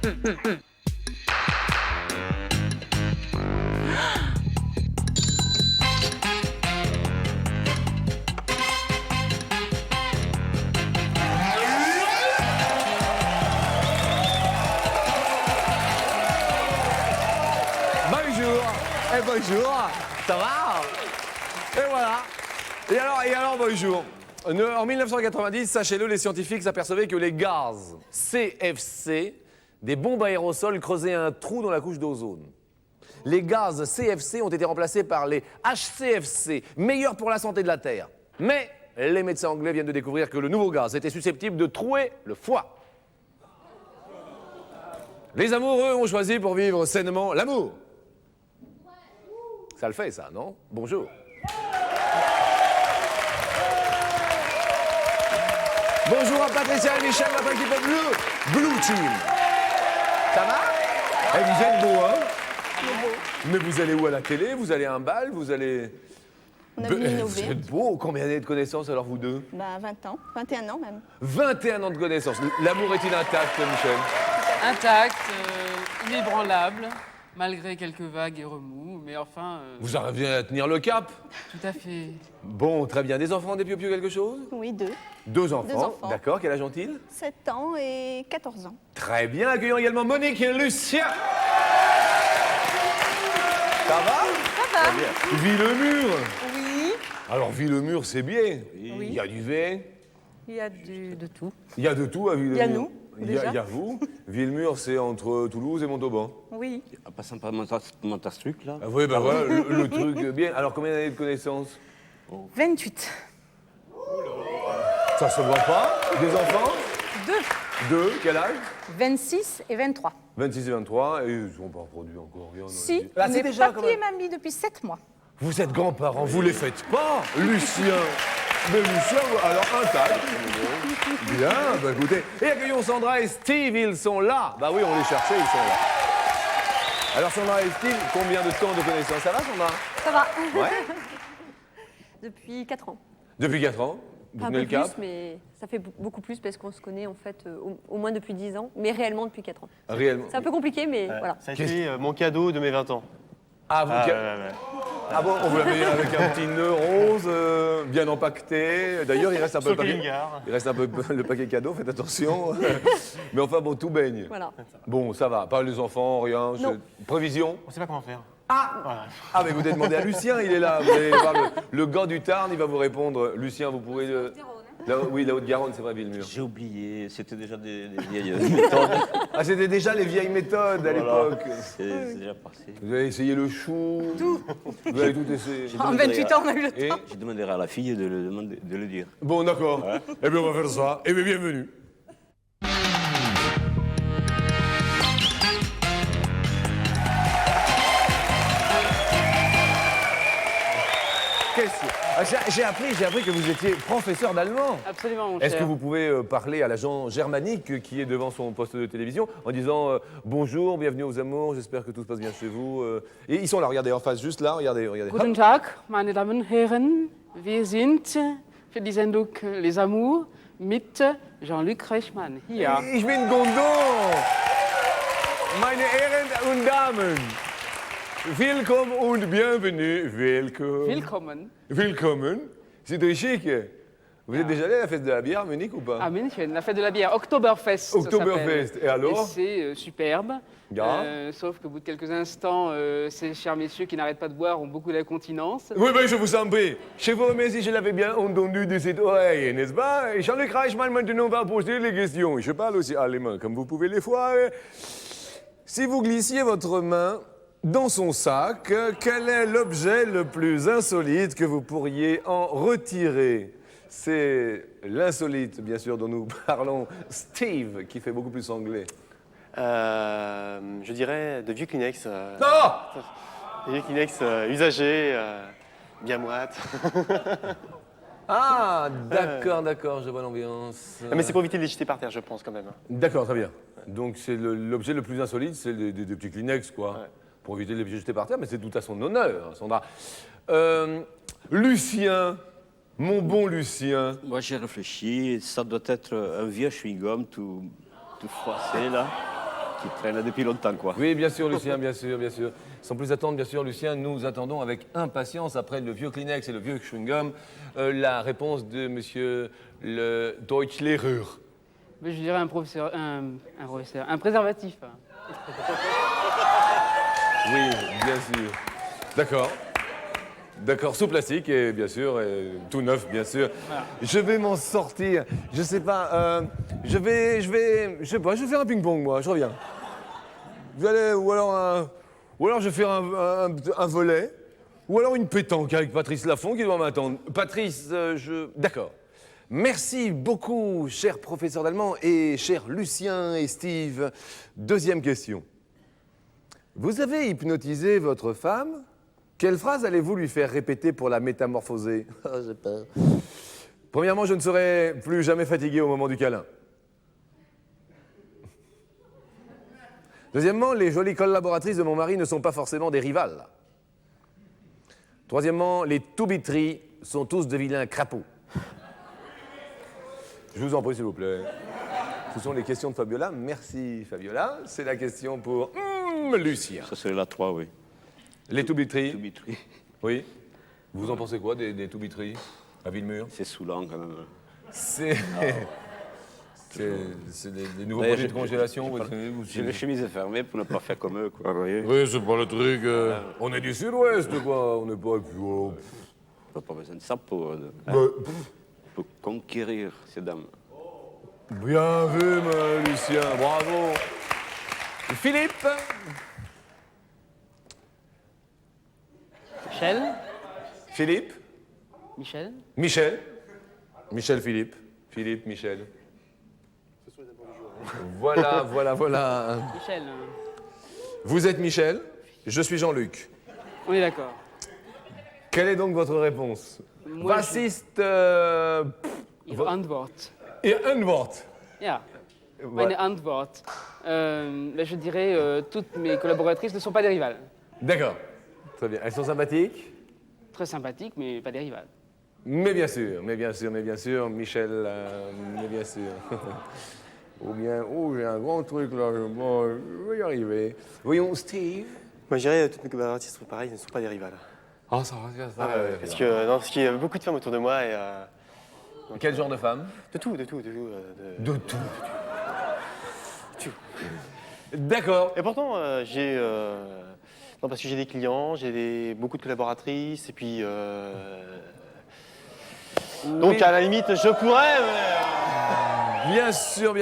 Bonjour. Et bonjour. Ça va? Et voilà. Et alors, bonjour. En 1990, sachez-le, les scientifiques s'apercevaient que les gaz CFC, des bombes aérosols, creusaient un trou dans la couche d'ozone. Les gaz CFC ont été remplacés par les HCFC, meilleurs pour la santé de la Terre. Mais les médecins anglais viennent de découvrir que le nouveau gaz était susceptible de trouer le foie. Les amoureux ont choisi pour vivre sainement l'amour. Ça le fait, ça, non? Bonjour. Bonjour à Patricia et Michel, notre équipe Blue Team. Ça va? Eh, vous êtes beau, hein? Mais vous allez où à la télé? Vous allez à un bal? Vous allez... On a voulu Vous innover. êtes beau. Combien d'années de connaissances, alors, vous deux? 20 ans, 21 ans même. 21 ans de connaissances. L'amour est-il intact, Michel? Intact, inébranlable, malgré quelques vagues et remous, mais enfin... Vous arrivez à tenir le cap? Tout à fait. Bon, très bien. Des enfants, des piou-piou, quelque chose? Oui, 2. 2 enfants. Deux enfants. D'accord. Quel âge ont-ils? 7 ans et 14 ans. Très bien. Accueillons également Monique et Lucien. Ça va? Ça va. Bien. Villemur. Oui. Alors, Villemur, c'est bien. Oui. Il y a du vin. Il y a de tout. Il y a de tout à Villemur. Il y a nous, Il y a déjà. vous. Villemur, c'est entre Toulouse et Montauban. Oui. En passant par Montastruc, là. Ah oui, ben voilà, le truc bien. Alors, combien d'années de connaissances? 28. Ça se voit pas. Des enfants? 2. 2. Quel âge? 26 et 23. 26 et 23. Et ils sont pas produits encore rien. Si, Ah, on c'est est déjà quand papi même. et mamie depuis 7 mois. Vous êtes grands-parents, vous les faites pas, Lucien. Mais Lucien, alors intact. Bien, bah écoutez. Et accueillons Sandra et Steve, ils sont là. Bah oui, on les cherchait, ils sont là. Alors Sandra et Steve, combien de temps de connaissance? Ça va, Sandra? Ça va. Ouais. Depuis 4 ans. Depuis 4 ans, vous Un tenez peu le cap? plus, mais ça fait beaucoup plus parce qu'on se connaît en fait au moins depuis 10 ans, mais réellement depuis 4 ans. Réellement. C'est un peu compliqué, mais voilà. Ça a été mon cadeau de mes 20 ans. Ah, vous, ah bon, on vous l'avez avec un petit nœud rose, bien empaqueté. D'ailleurs, il reste un peu le Sauf le paquet. Lingard. Il reste un peu le paquet cadeau, faites attention. Mais enfin, bon, tout baigne. Voilà. Bon, ça va, pas les enfants, rien. Non. Prévision? On sait pas comment faire. Ah, mais vous devez demander à Lucien, il est là. Vous allez voir le gars du Tarn, il va vous répondre. Lucien, vous pouvez... oui, la Haute-Garonne, c'est vrai, Villemur. J'ai oublié, c'était déjà des vieilles méthodes. Ah, c'était déjà les vieilles méthodes à Voilà. l'époque. C'est déjà passé. Vous avez essayé le chou. Tout. Vous avez tout essayé. En 28 ans, on a eu le temps. Et Je demanderai à la fille de le dire. bon, d'accord. Eh bien, on va faire ça. Eh bien, bienvenue. J'ai appris que vous étiez professeur d'allemand. Absolument, mon Est-ce cher. que vous pouvez parler à l'agent germanique qui est devant son poste de télévision en disant bonjour, bienvenue aux amours, j'espère que tout se passe bien chez vous. Et ils sont là, regardez en face, juste là, regardez. Guten Tag, meine Damen und Herren. Wir sind für die Sendung Les Amours mit Jean-Luc Reichmann. Hier. Ich bin Gondon. Meine Herren und Damen. Willkommen und bienvenue. Willkommen Willkommen. C'est très chic. Vous êtes déjà allé à la fête de la bière, Munich, ou pas? à München, la fête de la bière, Oktoberfest. ça Oktoberfest. s'appelle. Et alors? c'est superbe. Ja. Sauf qu'au bout de quelques instants, ces chers messieurs qui n'arrêtent pas de boire ont beaucoup d'incontinence. Oui, je vous en prie. Je vous remercie, je l'avais bien entendu de cette oreille, n'est-ce pas? Et Jean-Luc Reichmann, maintenant, va poser les questions. Je parle aussi allemand, comme vous pouvez les voir. Si vous glissiez votre main dans son sac, quel est l'objet le plus insolite que vous pourriez en retirer? C'est l'insolite, bien sûr, dont nous parlons. Steve, qui fait beaucoup plus anglais. Je dirais de vieux Kleenex. Non! Des vieux Kleenex usagés, bien moites. Ah, d'accord, je vois l'ambiance. Mais c'est pour éviter de les jeter par terre, je pense, quand même. D'accord, très bien. Donc c'est l'objet le plus insolite, c'est des petits Kleenex, quoi. Ouais. Pour éviter de les jeter par terre, mais c'est tout à son honneur, Sandra. Lucien, mon bon Lucien. Moi, j'ai réfléchi, ça doit être un vieux chewing-gum tout froissé, là. qui traîne depuis longtemps, quoi. Oui, bien sûr, Lucien, bien sûr, bien sûr. Sans plus attendre, bien sûr, Lucien, nous attendons avec impatience, après le vieux Kleenex et le vieux chewing-gum, la réponse de monsieur le Deutschlehrer. Mais je dirais un préservatif. Oui, bien sûr. D'accord. D'accord, sous plastique et bien sûr, et tout neuf, bien sûr. Voilà. Je vais m'en sortir. Je sais pas. Je vais faire un ping-pong, moi. Je reviens. Je vais aller, ou alors je vais faire un volley, ou alors une pétanque avec Patrice Laffont qui doit m'attendre. Patrice, d'accord. Merci beaucoup, cher professeur d'allemand et cher Lucien et Steve. Deuxième question. Vous avez hypnotisé votre femme? Quelle phrase allez-vous lui faire répéter pour la métamorphoser? J'ai peur. Premièrement, je ne serai plus jamais fatigué au moment du câlin. Deuxièmement, les jolies collaboratrices de mon mari ne sont pas forcément des rivales. Troisièmement, les toubitries sont tous de vilains crapauds. Je vous en prie, s'il vous plaît. Ce sont les questions de Fabiola. Merci, Fabiola. C'est la question pour Lucien. Ça serait la 3, oui. Les toubitries. Toubitries. Oui. Vous en pensez quoi des toubitries à Villemur? C'est saoulant, quand même. C'est des nouveaux produits de congélation. J'ai les chemises fermées pour ne pas faire comme eux, quoi. Vous voyez. Oui, c'est pas le truc. On est du sud-ouest, quoi. On n'est pas... On n'a pas besoin de ça pour conquérir ces dames. Bien vu, Lucien. Bravo. Philippe. Michel. Philippe. Michel. Michel. Michel Philippe. Philippe, Michel. Voilà. Michel. Vous êtes Michel, je suis Jean-Luc. On est d'accord. Quelle est donc votre réponse? Moi, Was ist Ihre Antwort. Ihr Antwort? Ja. Voilà. Meine Antwort. Je dirais, toutes mes collaboratrices ne sont pas des rivales. D'accord. Très bien. Elles sont sympathiques? Très sympathiques, mais pas des rivales. Mais bien sûr, Michel, mais bien sûr. Ou bien, j'ai un grand truc là, bon, je vais y arriver. Voyons, Steve. Moi, je dirais toutes mes collaboratrices sont pareilles, ne sont pas des rivales. Ah, ça va. Parce qu'il y a beaucoup de femmes autour de moi et... Quel genre de femme? de tout. De tout. D'accord. Et pourtant, non, parce que j'ai des clients, beaucoup de collaboratrices, et puis... Donc, Oui. à la limite, je pourrais, mais... Bien sûr,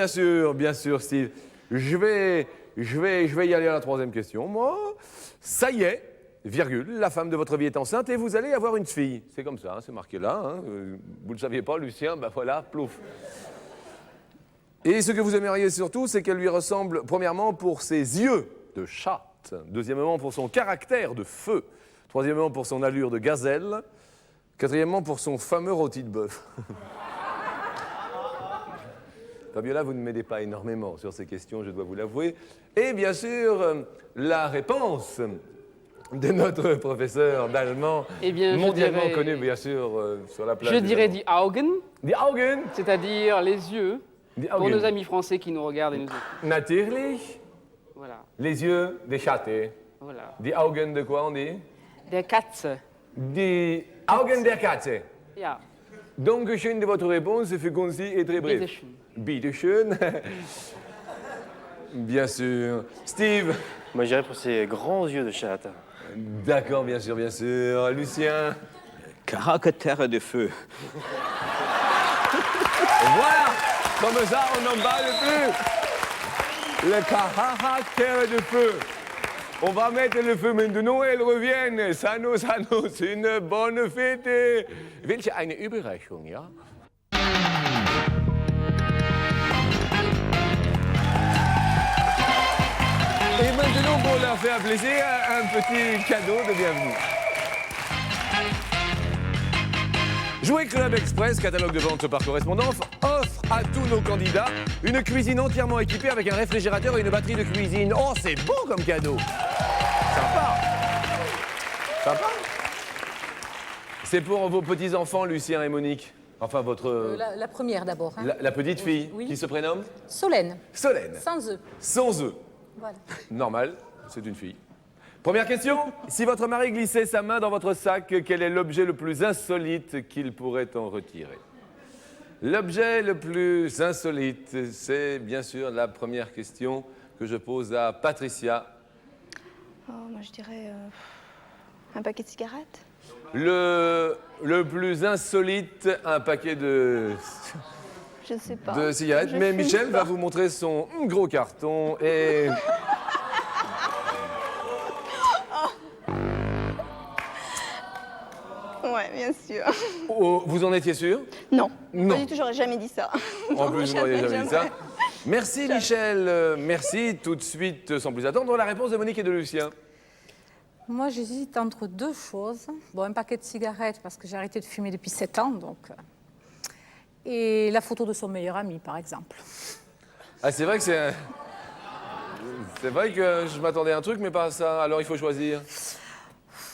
Steve. Je vais y aller à la troisième question. Moi, ça y est, virgule, la femme de votre vie est enceinte et vous allez avoir une fille. C'est comme ça, c'est marqué là. Hein. Vous ne le saviez pas, Lucien, ben voilà, plouf. Et ce que vous aimeriez surtout, c'est qu'elle lui ressemble, premièrement, pour ses yeux de chatte. Deuxièmement, pour son caractère de feu. Troisièmement, pour son allure de gazelle. Quatrièmement, pour son fameux rôti de bœuf. Fabiola, vous ne m'aidez pas énormément sur ces questions, je dois vous l'avouer. Et bien sûr, la réponse de notre professeur d'allemand, Eh bien, je mondialement dirais- connu, bien sûr, sur la plage. Je dirais die Augen, Die Augen. c'est-à-dire les yeux, Die pour Augen. nos amis français qui nous regardent et nous écoutent. Natürlich. Voilà, Les yeux des chattes. voilà. Die Augen de quoi on dit? Der Katze. Die Augen der Katze. Ja, Donc, chacune de votre réponse fut concis et très bref. bitteschön. Bitteschön. Bien sûr. Steve. Moi, je dirais pour ses grands yeux de chatte. D'accord, bien sûr. Lucien. Caractère de feu. Voilà. Comme ça, on n'en parle plus. Le caractère de feu. On va mettre le feu maintenant, elles reviennent. Sano, c'est une bonne fête. Welche eine Überraschung, ja? Et maintenant, pour leur faire plaisir, un petit cadeau de bienvenue. Jouer Club Express, catalogue de vente par correspondance, offre à tous nos candidats une cuisine entièrement équipée avec un réfrigérateur et une batterie de cuisine. Oh, c'est beau comme cadeau. Sympa. C'est pour vos petits-enfants, Lucien et Monique. Enfin, votre... La première d'abord. Hein. La petite fille, Oui. qui se prénomme Solène, Solène. sans eux. Sans eux. Voilà. Normal, c'est une fille. Première question. Si votre mari glissait sa main dans votre sac, quel est l'objet le plus insolite qu'il pourrait en retirer? L'objet le plus insolite, c'est bien sûr la première question que je pose à Patricia. Oh, moi, je dirais un paquet de cigarettes. Le plus insolite, un paquet de Je sais pas. cigarettes. Je Mais fume Michel pas. va vous montrer son gros carton et... Ouais, bien sûr. Oh, vous en étiez sûr? Non. Non. Pas du tout, j'aurais jamais dit ça. En Non, plus, vous n'auriez jamais dit ça. jamais. Merci Michel, merci. Tout de suite, sans plus attendre, la réponse de Monique et de Lucien. Moi, j'hésite entre deux choses. Bon, un paquet de cigarettes, parce que j'ai arrêté de fumer depuis 7 ans, donc... Et la photo de son meilleur ami, par exemple. Ah, c'est vrai que c'est... C'est vrai que je m'attendais à un truc, mais pas à ça. Alors il faut choisir.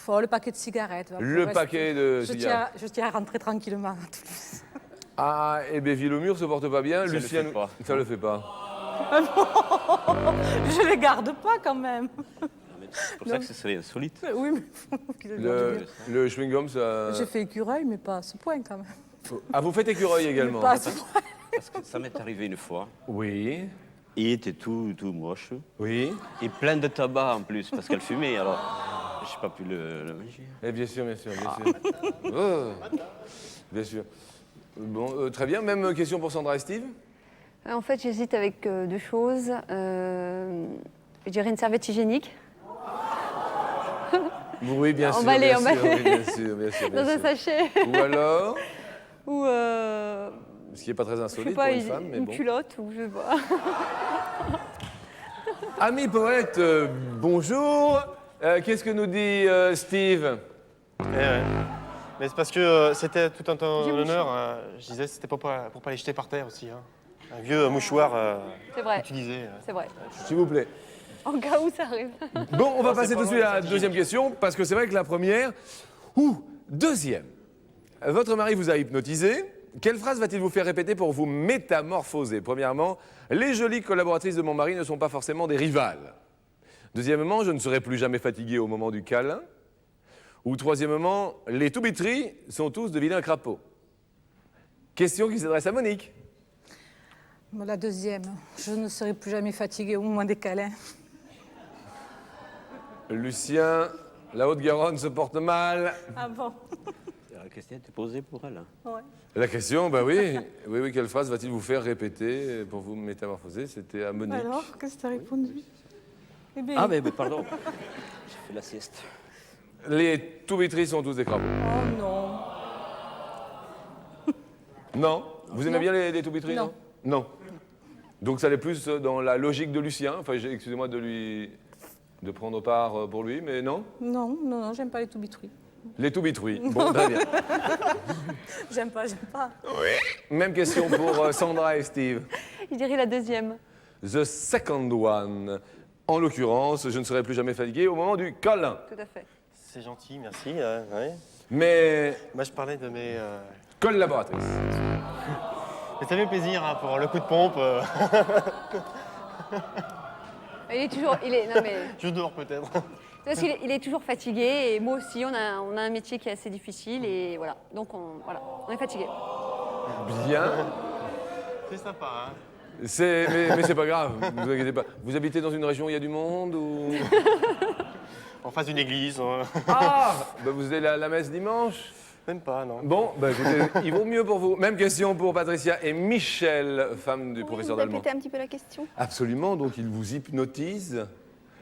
Oh, le paquet de cigarettes. va, Le pour paquet de cigarettes. Je tiens à rentrer tranquillement à Toulouse. Ah, et Béville-au-Mur se porte pas bien. Ça le fait pas. Ça le fait pas. Je les garde pas, quand même. C'est pour ça que ce serait insolite. Oui, mais faut qu'ils le gardent bien. Le chewing-gum, ça... J'ai fait écureuil, mais pas à ce point, quand même. Ah, vous faites écureuil également? Pas à ce point. Parce que ça m'est arrivé une fois. Oui, Il était tout moche. oui. Et plein de tabac en plus, parce qu'elle fumait. Alors, j'ai pas pu le manger. Eh bien sûr, bien sûr, bien sûr. Oh, bien sûr. Bon, très bien. Même question pour Sandra et Steve. En fait, j'hésite avec deux choses. Je dirais une serviette hygiénique Oui, bien sûr. Emballé, bien sûr, emballé. oui, bien sûr, bien sûr, bien dans un sûr. sachet. Ou alors, Ou, ce qui n'est pas très je sais insolite pas, pour une femme, mais une bon. culotte, ou je sais pas. Ami poète, bonjour. Qu'est-ce que nous dit Steve? Eh ouais. Mais c'est parce que c'était tout un temps l'honneur. Je disais, c'était pour pas les jeter par terre aussi. Hein. Un vieux mouchoir C'est vrai, utilisé. c'est vrai. S'il vous plaît. En cas où ça arrive. Bon, on va Non, passer c'est tout de pas suite loin, à la c'est deuxième question, parce que c'est vrai que la première... Deuxième. Votre mari vous a hypnotisé. Quelle phrase va-t-il vous faire répéter pour vous métamorphoser? Premièrement, les jolies collaboratrices de mon mari ne sont pas forcément des rivales. Deuxièmement, je ne serai plus jamais fatigué au moment du câlin. Ou troisièmement, les toubitries sont tous de vilains crapauds. Question qui s'adresse à Monique. La deuxième, je ne serai plus jamais fatiguée au moment des câlins. Lucien, la Haute-Garonne se porte mal. Ah bon? La question était posée pour elle. Ouais. La question, bah oui. Oui, quelle phrase va-t-il vous faire répéter pour vous métamorphoser? C'était à Monique. Alors, qu'est-ce que tu as répondu? Eh bien, Ah, mais pardon. J'ai fait la sieste. Les toubitries sont tous des crapauds. oh non. Non? Vous aimez Non. bien les toubitries? Non. Non. Donc ça allait plus dans la logique de Lucien. Enfin, excusez-moi de prendre part pour lui, mais non? Non, non, non, j'aime pas les toubitries. Les toubitries. Bon, très bien. J'aime pas, j'aime pas. Même question pour Sandra et Steve. Je dirais la deuxième. The second one. En l'occurrence, je ne serai plus jamais fatigué au moment du câlin. Tout à fait. C'est gentil, merci. Ouais. Mais Moi, je parlais de mes... collaboratrices. Mais ça fait plaisir hein, pour le coup de pompe. Il est toujours. Non, mais. Je dors peut-être. Parce qu'il est, il est toujours fatigué et moi aussi, on a un métier qui est assez difficile et voilà. Donc on est fatigué. Bien. C'est sympa, hein. Mais c'est pas grave, ne vous inquiétez pas. Vous habitez dans une région où il y a du monde ou... En face d'une église. Hein. Ah bah vous allez à la messe dimanche? Même pas, non. Bon, bah écoutez, il vaut mieux pour vous. Même question pour Patricia et Michel, femme du Oui, professeur vous d'allemand. répétez un petit peu la question. Absolument, donc il vous hypnotise.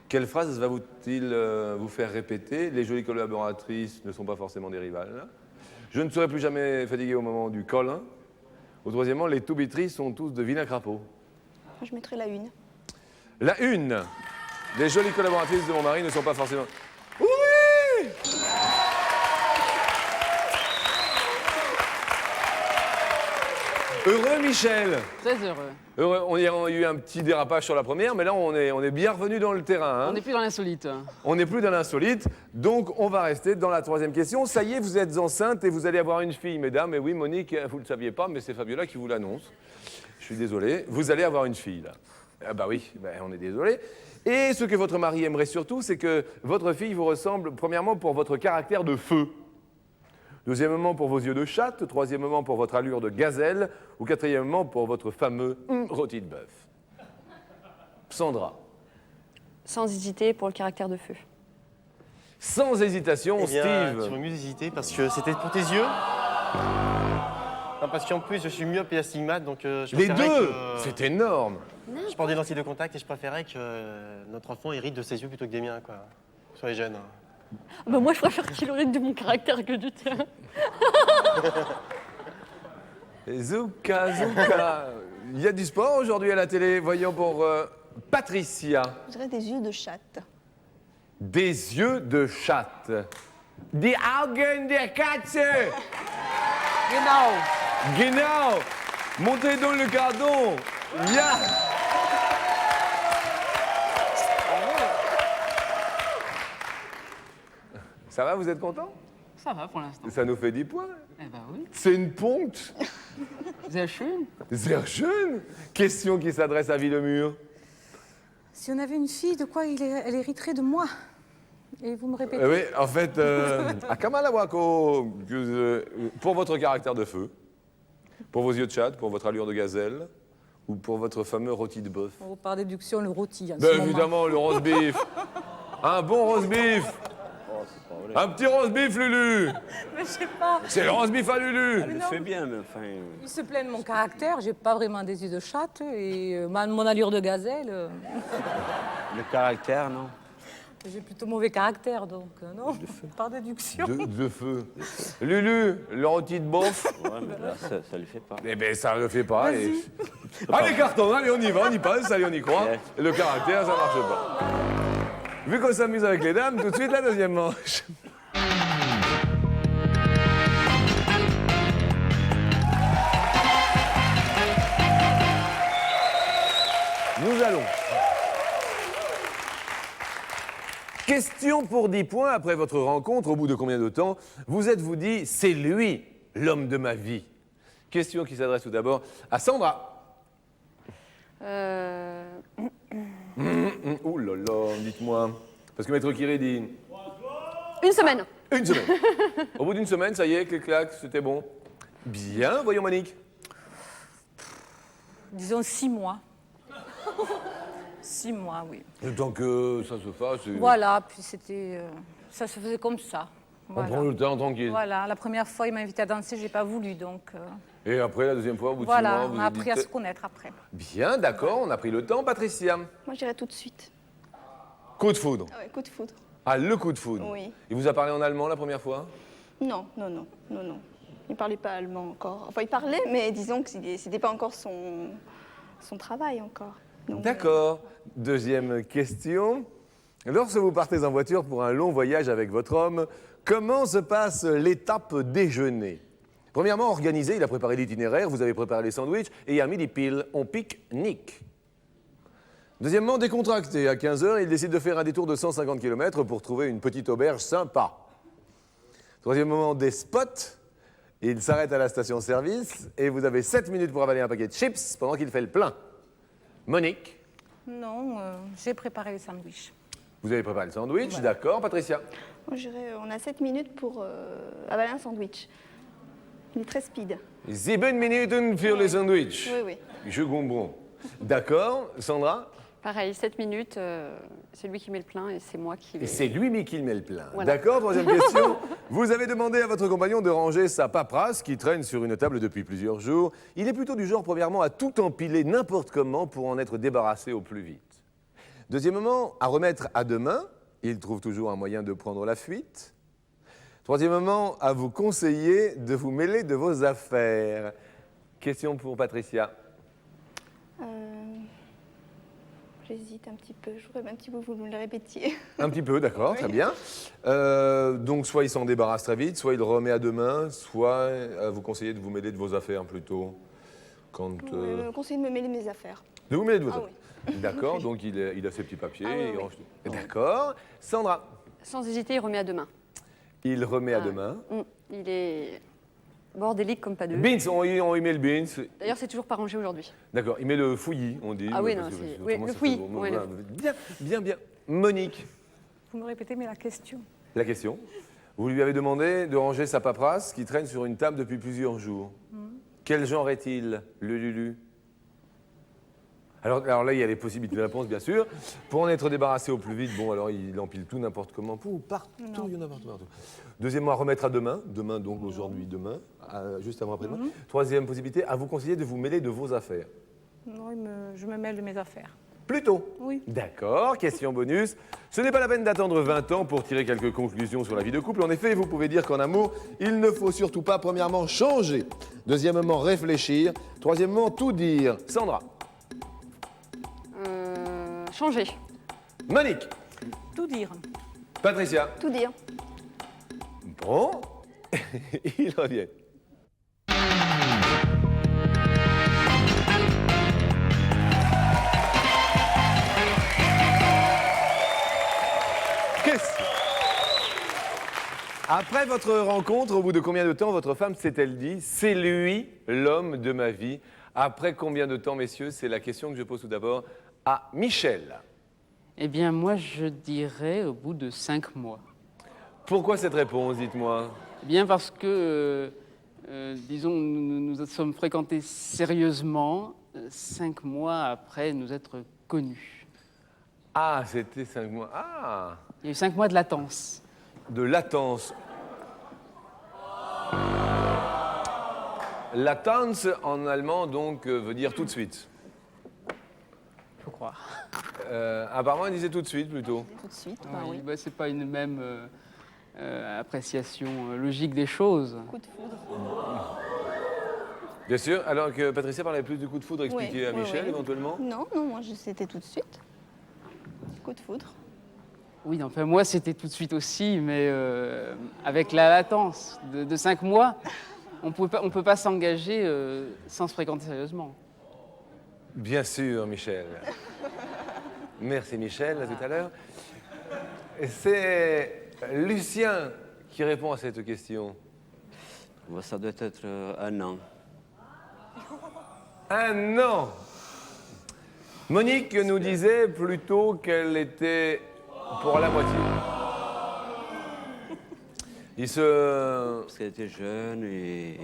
Quelle phrase va-t-il vous faire répéter? Les jolies collaboratrices ne sont pas forcément des rivales. Je ne serai plus jamais fatigué au moment du câlin. Au troisièmement, les toubitries sont tous de vilains crapauds. Je mettrai la une. La une. Les jolies collaboratrices de mon mari ne sont pas forcément... Oui! Heureux, Michel. Très heureux. Heureux. On y a eu un petit dérapage sur la première, mais là, on est bien revenu dans le terrain. Hein. On n'est plus dans l'insolite. On n'est plus dans l'insolite, donc on va rester dans la troisième question. Ça y est, vous êtes enceinte et vous allez avoir une fille, mesdames. Et oui, Monique, vous ne le saviez pas, mais c'est Fabiola qui vous l'annonce. Je suis désolé. Vous allez avoir une fille, là. Ah bah oui, bah on est désolé. Et ce que votre mari aimerait surtout, c'est que votre fille vous ressemble, premièrement, pour votre caractère de feu. Deuxièmement, pour vos yeux de chatte. Troisièmement, pour votre allure de gazelle. Ou quatrièmement, pour votre fameux rôti de bœuf. Sandra. Sans hésiter pour le caractère de feu. Sans hésitation, Eh bien, Steve. tu vas mieux hésiter parce que c'était pour tes yeux. Non, parce qu'en plus, je suis myope et astigmate, donc je Les préférais deux que- C'est énorme. Je porte des lentilles de contact et je préférais que notre enfant hérite de ses yeux plutôt que des miens, quoi. Sur les jeunes. Bah, moi, je préfère qu'il hérite de mon caractère que du tien. Zouka, Zouka. Il y a du sport aujourd'hui à la télé. Voyons pour Patricia. Je dirais des yeux de chatte. Des yeux de chatte. Die Augen der Katze. Genau. Genau. Montez dans le cardon. Ja. Ça va, vous êtes content? Ça va pour l'instant. Ça nous fait 10 points. Eh ben oui. C'est une ponte. Sehr schön. Sehr schön. Question qui s'adresse à Villemur. Si on avait une fille, de quoi elle hériterait de moi? Et vous me répétez? Oui, en fait, à Kamalawako, pour votre caractère de feu, pour vos yeux de chatte, pour votre allure de gazelle, ou pour votre fameux rôti de bœuf. Oh, par déduction, le rôti. En ce Ben moment. évidemment, le roast beef. Un bon roast beef. Oh, c'est pas vrai. Un petit roast beef, Lulu. Mais je sais pas. C'est le roast beef à Lulu. Elle le fait bien, mais enfin. Il se plaint de mon caractère. J'ai pas vraiment des yeux de chatte et mon allure de gazelle. Le caractère, non? J'ai plutôt mauvais caractère, donc non. Par déduction. De feu. Lulu, le rôti de bœuf. Ouais, mais là, ça le fait pas. Eh ben, ça ne le fait pas. Et... Allez, carton, allez, on y va, on y passe, allez, on y croit. Ouais. Le caractère, ça marche pas. Vu qu'on s'amuse avec les dames, tout de suite, la deuxième manche. Nous allons. Question pour 10 points après votre rencontre. Au bout de combien de temps vous êtes-vous dit, c'est lui, l'homme de ma vie? Question qui s'adresse tout d'abord à Sandra. Ouh là là, dites-moi. Parce que Maître Kiré dit Une semaine. une semaine. Au bout d'une semaine, ça y est, clic-clac, c'était bon. Bien, voyons Monique. Disons 6 mois. 6 mois, oui. Le temps que ça se fasse. Voilà, puis c'était... ça se faisait comme ça. On Voilà. prend le temps tranquille. Voilà, la première fois, il m'a invité à danser, j'ai pas voulu, donc... Et après, la deuxième fois, au bout de 6 mois, voilà, vous on a avez dit, appris à se connaître après. Bien, d'accord, on a pris le temps. Patricia, Moi, je dirais tout de suite. coup de foudre. Ah ouais, coup de foudre. Ah, le coup de foudre. Oui. Il vous a parlé en allemand la première fois? Non. Il parlait pas allemand encore. Enfin, il parlait, mais disons que c'était pas encore son travail encore. Donc, D'accord. Deuxième question. Lorsque vous partez en voiture pour un long voyage avec votre homme, comment se passe l'étape déjeuner? Premièrement, organisé, il a préparé l'itinéraire, vous avez préparé les sandwichs, et à midi pile, on pique-nique. Deuxièmement, décontracté. À 15h, il décide de faire un détour de 150 km pour trouver une petite auberge sympa. Troisièmement, des spots. Il s'arrête à la station-service et vous avez 7 minutes pour avaler un paquet de chips pendant qu'il fait le plein. Monique, Non, j'ai préparé les sandwichs. vous avez préparé le sandwich, d'accord. Patricia, moi, je dirais, on a 7 minutes pour avaler un sandwich. Il est très speed. 7 minuten für le sandwich. Oui. Je comprends. D'accord. Sandra, Pareil, 7 minutes, c'est lui qui met le plein et c'est moi qui et vais... c'est lui qui met le plein. Voilà. D'accord, troisième question. Vous avez demandé à votre compagnon de ranger sa paperasse qui traîne sur une table depuis plusieurs jours. Il est plutôt du genre, premièrement, à tout empiler n'importe comment pour en être débarrassé au plus vite. Deuxièmement, à remettre à demain. Il trouve toujours un moyen de prendre la fuite. Troisièmement, à vous conseiller de vous mêler de vos affaires. Question pour Patricia. J'hésite un petit peu. Je voudrais un petit peu que vous me le répétiez. Un petit peu, d'accord, très bien. Donc, soit il s'en débarrasse très vite, soit il le remet à demain, soit vous conseillez de vous mêler de vos affaires plutôt. Quand, Je me conseille de me mêler de mes affaires. de vous mêler de vos Ah affaires. D'accord, donc il a ses petits papiers, Ah oui, il oui. range tout. D'accord. Sandra, Sans hésiter, il remet à demain. il remet à Ah. demain. Il est... Bordélique comme pas deux. Beans, on y met le beans. D'ailleurs, c'est toujours pas rangé aujourd'hui. D'accord, il met le fouillis, on dit. Ah oui, parce non, que c'est- autrement, oui, le ça fait fouillis, bon. ouais, Voilà. Bien. Monique, Vous me répétez, mais la question. la question. Vous lui avez demandé de ranger sa paperasse qui traîne sur une table depuis plusieurs jours. Quel genre est-il, le Lulu? Alors là, il y a les possibilités de réponse, bien sûr. Pour en être débarrassé au plus vite, bon, alors il empile tout n'importe comment, partout, il y en a partout. Deuxièmement, à remettre à demain. Demain, donc aujourd'hui, demain, juste avant après-demain. Troisième possibilité, à vous conseiller de vous mêler de vos affaires. Non, je me mêle de mes affaires. Plutôt. Oui. D'accord, question bonus. Ce n'est pas la peine d'attendre 20 ans pour tirer quelques conclusions sur la vie de couple. En effet, vous pouvez dire qu'en amour, il ne faut surtout pas, premièrement, changer. Deuxièmement, réfléchir. Troisièmement, tout dire. Sandra. Changer. Monique. Tout dire. Patricia. Tout dire. Bon. Il revient. Question. Après votre rencontre, au bout de combien de temps votre femme s'est-elle dit « C'est lui, l'homme de ma vie » Après combien de temps, messieurs? C'est la question que je pose tout d'abord à Michel. Eh bien, moi, je dirais au bout de 5 mois. Pourquoi cette réponse, dites-moi? Eh bien, parce que, disons, nous sommes fréquentés sérieusement 5 mois après nous être connus. Ah, c'était 5 mois. Ah, Il y a eu 5 mois de latence. de latence. Latence en allemand, donc, veut dire tout de suite. Faut croire. Apparemment, il disait tout de suite, plutôt. Tout de suite, Oui, bah, c'est pas une même appréciation logique des choses. coup de foudre. Bien sûr, alors que Patricia parlait plus du coup de foudre expliqué Oui, à oui, Michel, oui. éventuellement. Non, moi c'était tout de suite. Coup de foudre. Oui, enfin, moi, c'était tout de suite aussi, mais avec la latence de 5 mois, on ne peut pas s'engager sans se fréquenter sérieusement. Bien sûr, Michel. Merci, Michel, à tout à l'heure. C'est Lucien qui répond à cette question. Bah, ça doit être 1 an. 1 an. Monique nous disait plutôt qu'elle était pour la moitié. Il se... Parce qu'elle était jeune et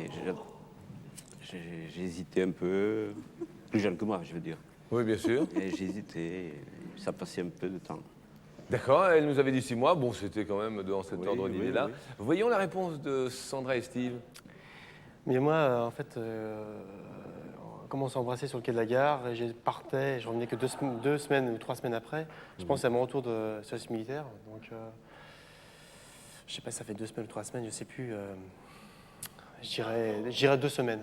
j'ai hésité un peu. Plus jeune que moi, je veux dire. Oui, bien sûr. Et j'ai hésité. Et ça passait un peu de temps. D'accord, elle nous avait dit 6 mois. Bon, c'était quand même dans cet Oui, ordre oui, d'idée-là. oui. Voyons la réponse de Sandra et Steve. Mais moi, en fait, on commence à embrasser sur le quai de la gare. Et je partais, je revenais que 2 semaines ou 3 semaines après. Je pense à mon retour de service militaire. Donc, je sais pas, ça fait 2 semaines ou 3 semaines, je sais plus. Je dirais 2 semaines.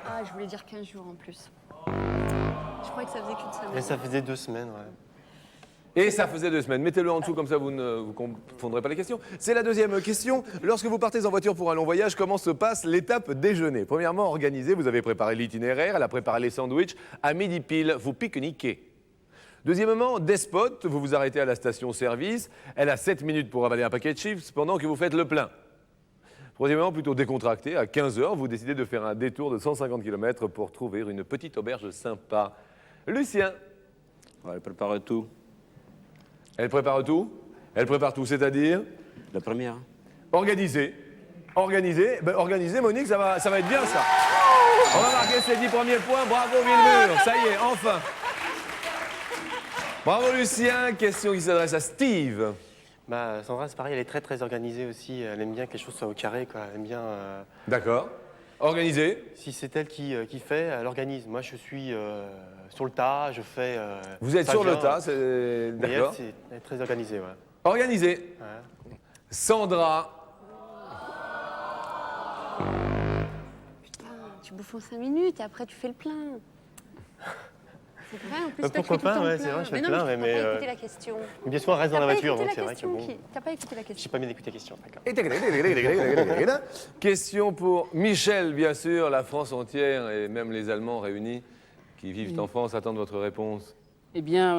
Ah, je voulais dire 15 jours en plus. Je croyais que ça faisait qu'une semaine. Et ça faisait 2 semaines, ouais. Et ça faisait 2 semaines. Mettez-le en dessous, comme ça vous ne vous confondrez pas les questions. C'est la deuxième question. Lorsque vous partez en voiture pour un long voyage, comment se passe l'étape déjeuner? Premièrement, organisé, vous avez préparé l'itinéraire, elle a préparé les sandwichs. À midi pile, vous pique-niquez. Deuxièmement, despote, vous vous arrêtez à la station-service. Elle a 7 minutes pour avaler un paquet de chips pendant que vous faites le plein. Troisièmement, plutôt décontracté, à 15h, vous décidez de faire un détour de 150 km pour trouver une petite auberge sympa. Lucien, Ouais, elle prépare tout. elle prépare tout? Elle prépare tout, c'est-à-dire La première. organisé. Organisé, ben, organisé, Monique, ça va être bien ça. On va marquer ces 10 premiers points, bravo Villemur, ça y est, enfin. Bravo Lucien, question qui s'adresse à Steve. Bah, Sandra, c'est pareil, elle est très très organisée aussi. Elle aime bien que les choses soient au carré, quoi. Elle aime bien. D'accord. Organisé. Si c'est elle qui fait, elle organise. Moi, je suis sur le tas, je fais. Vous êtes ça sur le vient. tas, c'est... Mais elle, D'accord. elle est très organisée, ouais. Organisé. Ouais. Sandra. Putain, tu bouffes en 5 minutes et après tu fais le plein. C'est vrai, en plus, Bah, toi, tu pourquoi fais tout le pas, temps ouais, le c'est plein. vrai, je fais Mais le non, plein, mais mais, t'as pas écouté la question. Bien sûr, on reste dans la T'as pas voiture, écouté donc c'est la vrai que question, bon. T'as pas écouté la J'ai question. pas bien écouté la question, d'accord. Question pour Michel, bien sûr. La France entière et même les Allemands réunis qui vivent en France attendent votre réponse. Eh bien,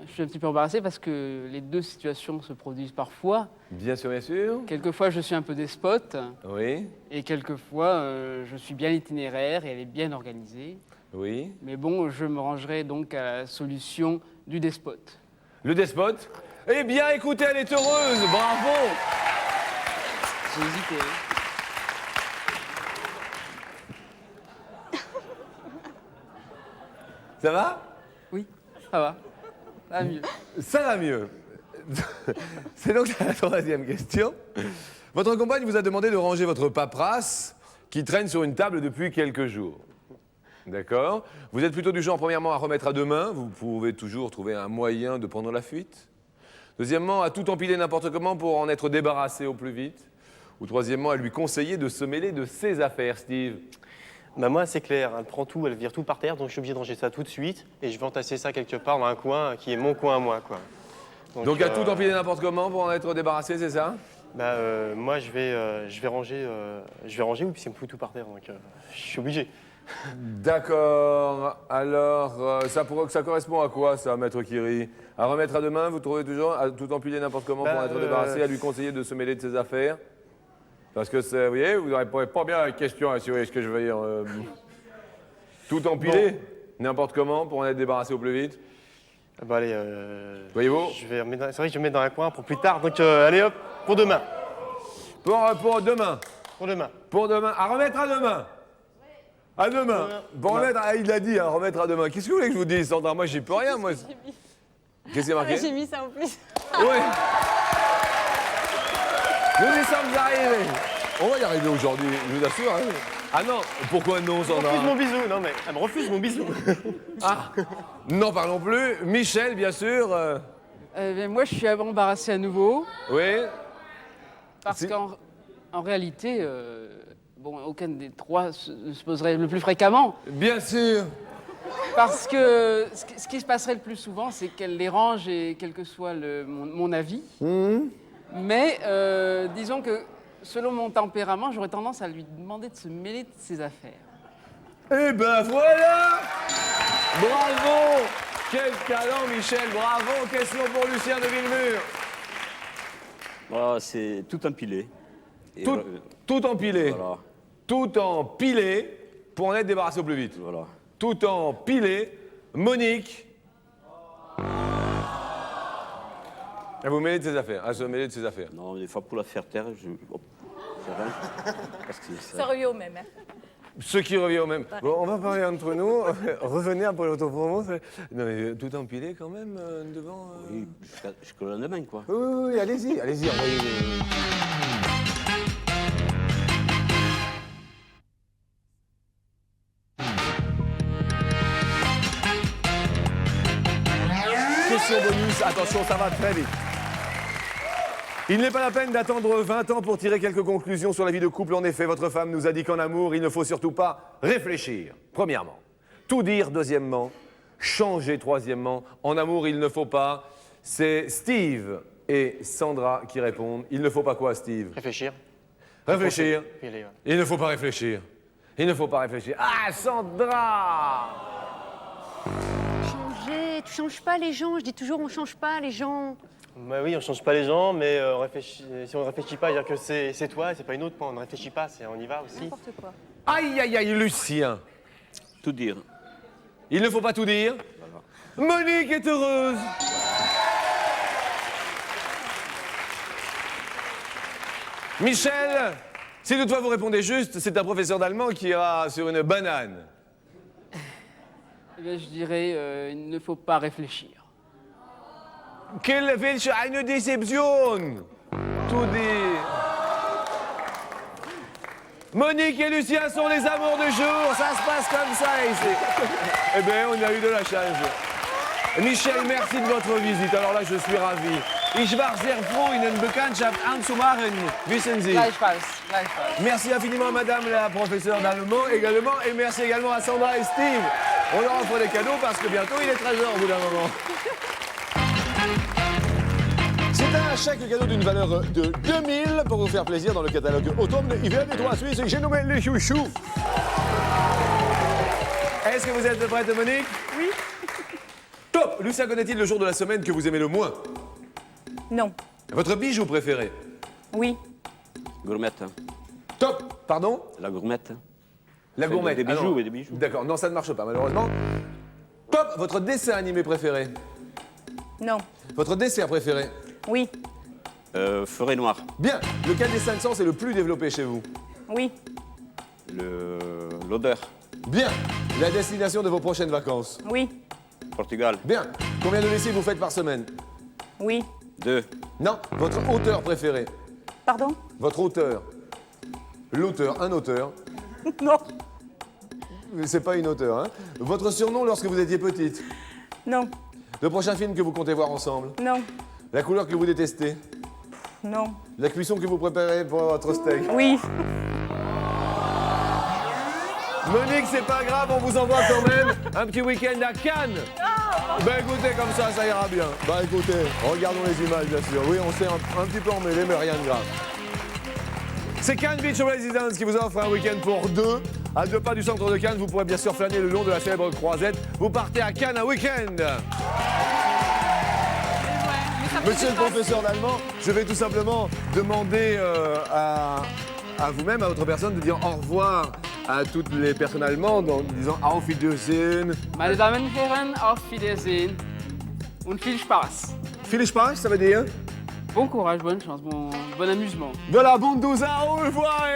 je suis un petit peu embarrassé parce que les deux situations se produisent parfois. Bien sûr, bien sûr. Quelquefois, je suis un peu despote Oui, et quelquefois, je suis bien itinéraire et elle est bien organisée. oui. Mais bon, je me rangerai donc à la solution du despote. Le despote. Eh bien, écoutez, elle est heureuse. Bravo. J'ai hésité. Ça va? Oui, ça va. Ça va mieux. Ça va mieux. C'est donc la troisième question. Votre compagne vous a demandé de ranger votre paperasse qui traîne sur une table depuis quelques jours. D'accord? Vous êtes plutôt du genre, premièrement, à remettre à demain. Vous pouvez toujours trouver un moyen de prendre la fuite. Deuxièmement, à tout empiler n'importe comment pour en être débarrassé au plus vite. Ou troisièmement, à lui conseiller de se mêler de ses affaires, Steve. Bah moi, c'est clair, elle prend tout, elle vire tout par terre, donc je suis obligé de ranger ça tout de suite et je vais entasser ça quelque part dans un coin qui est mon coin à moi, quoi. Donc à tout empiler n'importe comment pour en être débarrassé, c'est ça? Moi, je vais ranger ou puis c'est me fout tout par terre, donc je suis obligé. D'accord. Alors, ça correspond à quoi, ça, Maître Curie? À remettre à demain, vous trouvez toujours à tout empiler n'importe comment pour en être débarrassé, à lui conseiller de se mêler de ses affaires? Parce que, vous voyez, vous ne répondez pas bien à la question, hein, si vous voyez ce que je veux dire. Tout empiler, n'importe comment, pour en être débarrassé au plus vite. Bah allez, Voyez-vous? c'est vrai que je vais me mettre dans un coin pour plus tard, donc allez hop, pour demain. Pour demain. Pour demain. Pour demain. À remettre à demain. À demain. Pour remettre, il l'a dit, à remettre à demain. Qu'est-ce que vous voulez que je vous dise, Sandra? Moi, j'y peux rien, moi. Qu'est-ce qui est marqué? J'ai mis ça en plus. Oui. Nous y sommes arrivés. On va y arriver aujourd'hui, je vous assure. Hein. Ah non, pourquoi non, Elle me Sandra? refuse mon bisou, non mais elle me refuse mon bisou. Ah, n'en parlons plus. Michel, bien sûr. Moi, je suis embarrassé à nouveau Oui. parce Si. qu'en réalité, aucun des trois ne se poserait le plus fréquemment. Bien sûr. Parce que ce qui se passerait le plus souvent, c'est qu'elle les range, et quel que soit mon avis. Mais disons que selon mon tempérament, j'aurais tendance à lui demander de se mêler de ses affaires. Eh ben voilà. Bravo. Quel talent, Michel. Bravo. Question pour Lucien de Villemur. Voilà, c'est tout empilé. Et Tout empilé. Voilà, Tout empilé pour en être débarrassé au plus vite. voilà. Tout empilé. Monique. Elle vous mêler de ses affaires. Elle se mêler de ses affaires. Non, des fois pour la faire taire, je range. Parce que Ça revient au même. Hein. Ce qui revient au même. Bon, on va parler entre nous. Revenez après l'autopromo. Non, mais tout empilé quand même devant. oui, jusqu'au lendemain, quoi. Oui, allez-y, envoyez. Question bonus, attention, ça va très vite. Il n'est pas la peine d'attendre 20 ans pour tirer quelques conclusions sur la vie de couple. En effet, votre femme nous a dit qu'en amour, il ne faut surtout pas réfléchir. Premièrement. Tout dire, deuxièmement. Changer, troisièmement. En amour, il ne faut pas. C'est Steve et Sandra qui répondent. Il ne faut pas quoi, Steve? Réfléchir. Réfléchir. Puis allez, ouais. Il ne faut pas réfléchir. Il ne faut pas réfléchir. Ah, Sandra! Changer, tu changes pas les gens. Je dis toujours, on change pas les gens. Bah oui, on change pas les gens, mais si on ne réfléchit pas, dire que c'est toi, c'est pas une autre. On ne réfléchit pas, on y va aussi. N'importe quoi. Aïe, aïe, aïe, Lucien. Tout dire. Il ne faut pas tout dire. Monique est heureuse. Michel, si toutefois vous répondez juste, c'est un professeur d'allemand qui ira sur une banane. Eh bien, je dirais, il ne faut pas réfléchir. Welche eine Deception. Tout dit. Monique et Lucien sont les amours du jour. Ça se passe comme ça ici. Eh bien, on a eu de la chance. Michel, merci de votre visite. Alors là, je suis ravi. Ich war sehr froh, Ihnen Bekanntschaft anzumachen. Wissen Sie. Gleichfalls. Merci infiniment à Madame la professeure d'allemand également. Et merci également à Sandra et Steve. On leur offre des cadeaux parce que bientôt il est 13h au bout d'un moment. C'est un chèque cadeau d'une valeur de 2000 pour vous faire plaisir dans le catalogue automne-hiver des droits suisses que j'ai nommé les chouchous. Est-ce que vous êtes prête, Monique? Oui. Top. Lucien connaît-il le jour de la semaine que vous aimez le moins? Non. Votre bijou préféré? Oui. Gourmette. Top. Pardon? La gourmette. La Fait gourmette. des bijoux, Ah non. et des bijoux. D'accord, non, ça ne marche pas, malheureusement. Top. Votre dessin animé préféré? Non. Votre dessert préféré? Oui. Forêt noire. Bien. Lequel des 5 sens est le plus développé chez vous? Oui. L'odeur. Bien. La destination de vos prochaines vacances? Oui. Portugal. Bien. Combien de lessives vous faites par semaine? Oui. 2. Non. Votre auteur préféré? Pardon? Votre auteur? L'auteur, un auteur. Non. Mais c'est pas une auteur, hein? Votre surnom lorsque vous étiez petite? Non. Le prochain film que vous comptez voir ensemble? Non. La couleur que vous détestez? Non. La cuisson que vous préparez pour votre steak? Oui. Monique, c'est pas grave, on vous envoie quand même un petit week-end à Cannes. Ben écoutez, comme ça ira bien. Bah écoutez, regardons les images, bien sûr. Oui, on s'est un petit peu emmêlé, mais rien de grave. C'est Cannes Beach Residence qui vous offre un week-end pour deux. À 2 pas du centre de Cannes, vous pourrez bien sûr flâner le long de la célèbre croisette. Vous partez à Cannes un week-end. Monsieur le professeur d'allemand, je vais tout simplement demander à vous-même, à votre personne, de dire au revoir à toutes les personnes allemandes en disant Auf Wiedersehen. Meine Damen und Herren, auf Wiedersehen und viel Spaß. Viel Spaß, ça veut dire? Bon courage, bonne chance, bon amusement. Voilà, bon 12 ans, au revoir.